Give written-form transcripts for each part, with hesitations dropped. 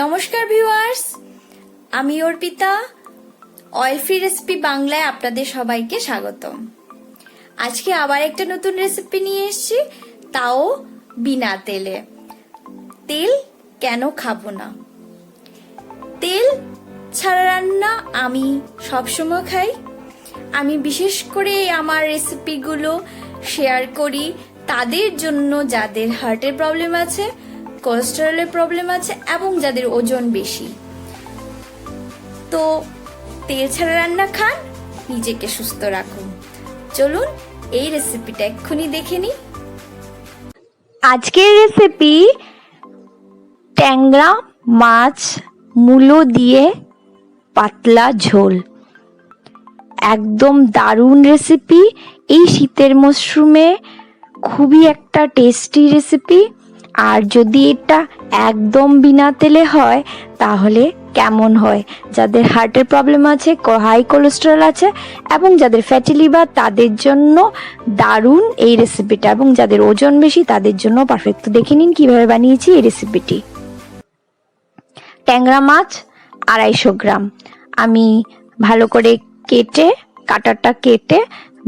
নমস্কার ভিউয়ার্স, আমি Arpita. Oil free recipe বাংলায় আপনাদের সবাইকে স্বাগতম। আজকে আবার একটা নতুন রেসিপি নিয়ে এসেছি, তাও বিনা তেলে। তেল কেন খাবো না? তেল ছাড়া রান্না আমি সবসময় খাই। আমি বিশেষ করে আমার রেসিপিগুলো শেয়ার করি তাদের জন্য যাদের হার্টের প্রবলেম আছে, কোলেস্টেরলের প্রবলেম আছে এবং যাদের ওজন বেশি। তো তেল ছাড়া রান্না খান, নিজেকে সুস্থ রাখুন। চলুন এই রেসিপিটা এক্ষুনি দেখে নিই। আজকের রেসিপি ট্যাংরা মাছ মূলো দিয়ে পাতলা ঝোল। একদম দারুণ রেসিপি। এই শীতের মরশুমে খুবই একটা টেস্টি রেসিপি। আর যদি এটা একদম বিনা তেলে হয় তাহলে কেমন হয়? যাদের হার্টের প্রবলেম আছে, হাই কোলেস্টেরল আছে এবং যাদের ফ্যাটি লিভার, তাদের জন্য দারুণ এই রেসিপিটা, এবং যাদের ওজন বেশি তাদের জন্য পারফেক্ট। তো দেখে নিন কিভাবে বানিয়েছি এই রেসিপিটি। ট্যাংরা মাছ 250 গ্রাম আমি ভালো করে কাটাটা কেটে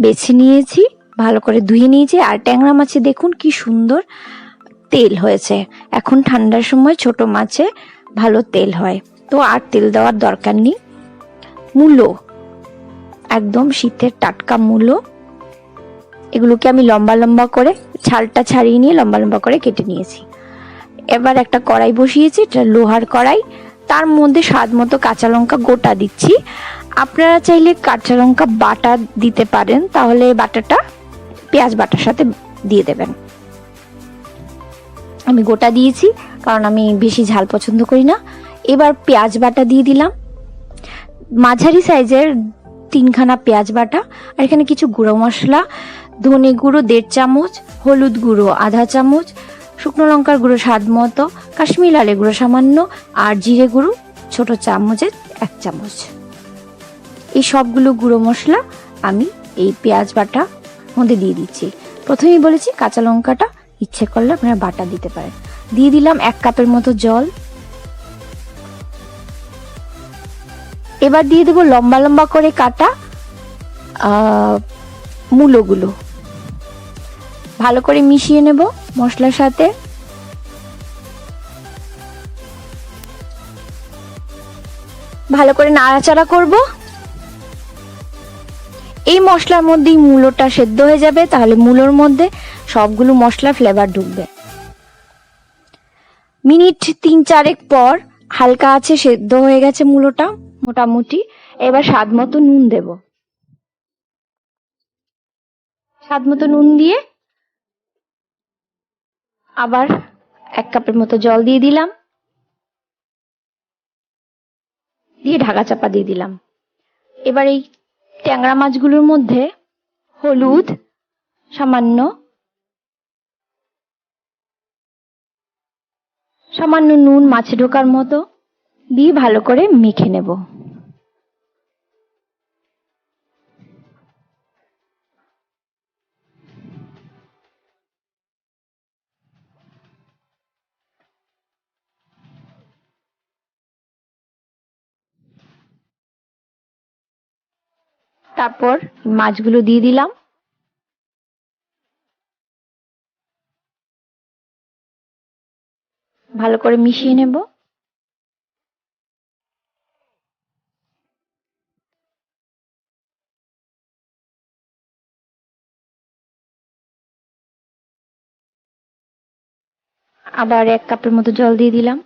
বেছে নিয়েছি, ভালো করে ধুয়ে নিয়েছি। আর ট্যাংরা মাছে দেখুন কি সুন্দর তেল হয়েছে। এখন ঠান্ডার সময় ছোট মাছে ভালো তেল হয়, তো আর তেল দেওয়ার দরকার নেই। মূলো, একদম শীতের টাটকা মূলো, এগুলোকে আমি লম্বা লম্বা করে ছালটা ছাড়িয়ে নিয়ে লম্বা লম্বা করে কেটে নিয়েছি। এবার একটা কড়াই বসিয়েছি, এটা লোহার কড়াই। তার মধ্যে স্বাদ মতো কাঁচা লঙ্কা গোটা দিচ্ছি। আপনারা চাইলে কাঁচা লঙ্কা বাটা দিতে পারেন, তাহলে বাটাটা পেঁয়াজ বাটার সাথে দিয়ে দেবেন। আমি গোটা দিয়েছি কারণ আমি বেশি ঝাল পছন্দ করি না। এবার পেঁয়াজ বাটা দিয়ে দিলাম, মাঝারি সাইজের 3খানা পেঁয়াজ বাটা। আর এখানে কিছু গুঁড়ো মশলা, ধনে গুঁড়ো 1.5 চামচ, হলুদ গুঁড়ো 1/2 চামচ, শুকনো লঙ্কার গুঁড়ো স্বাদ মতো, কাশ্মীরি লালের গুঁড়ো সামান্য, আর জিরে গুঁড়ো ছোট চামচের 1 চামচ। এই সবগুলো গুঁড়ো মশলা আমি এই পেঁয়াজ বাটা মধ্যে দিয়ে দিচ্ছি। প্রথমেই বলেছি কাঁচা লঙ্কাটা ইচ্ছে করলে আপনারা বাটা দিতে পারেন। দিয়ে দিলাম 1 কাপের মতো জল। এবার দিয়ে দেবো লম্বা লম্বা করে কাটা মূলোগুলো। ভালো করে মিশিয়ে নেব মশলার সাথে। ভালো করে নাড়াচাড়া করব। এই মশলার মধ্যেই মূলোটা সেদ্ধ হয়ে যাবে, তাহলে মূলোর মধ্যে সবগুলো মশলার ফ্লেভার ঢুকবে। মিনিট 3-4 পর হালকা আছে সেদ্ধ হয়ে গেছে মূলোটা মোটামুটি। এবার স্বাদ মতো নুন দেব। স্বাদ মতো নুন দিয়ে আবার 1 কাপের মতো জল দিয়ে দিলাম, দিয়ে ঢাকা চাপা দিয়ে দিলাম। এবার এই ট্যাংরা মাছগুলোর মধ্যে হলুদ সামান্য নুন মাছে ঢোকার মতো দিয়ে ভালো করে মেখে নেব। তারপর মাছগুলো দিয়ে দিলাম, ভালো করে মিশিয়ে নেব। আবার 1 কাপের মতো জল দিয়ে দিলাম।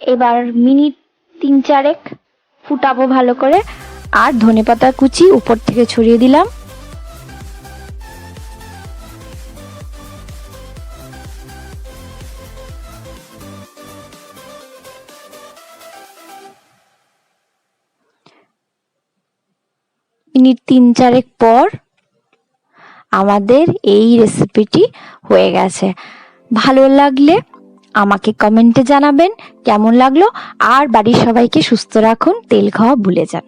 এবার মিনিট 3-4 ফুটাবো ভালো করে। আর ধনেপাতা কুচি উপর থেকে ছড়িয়ে দিলাম। মিনিট 3-4 পর আমাদের এই রেসিপিটি হয়ে গেছে। ভালো লাগলে আমাকে কমেন্টে জানাবেন কেমন লাগলো। আর বাড়ির সবাইকে সুস্থ রাখুন, তেল খাওয়া ভুলে যান।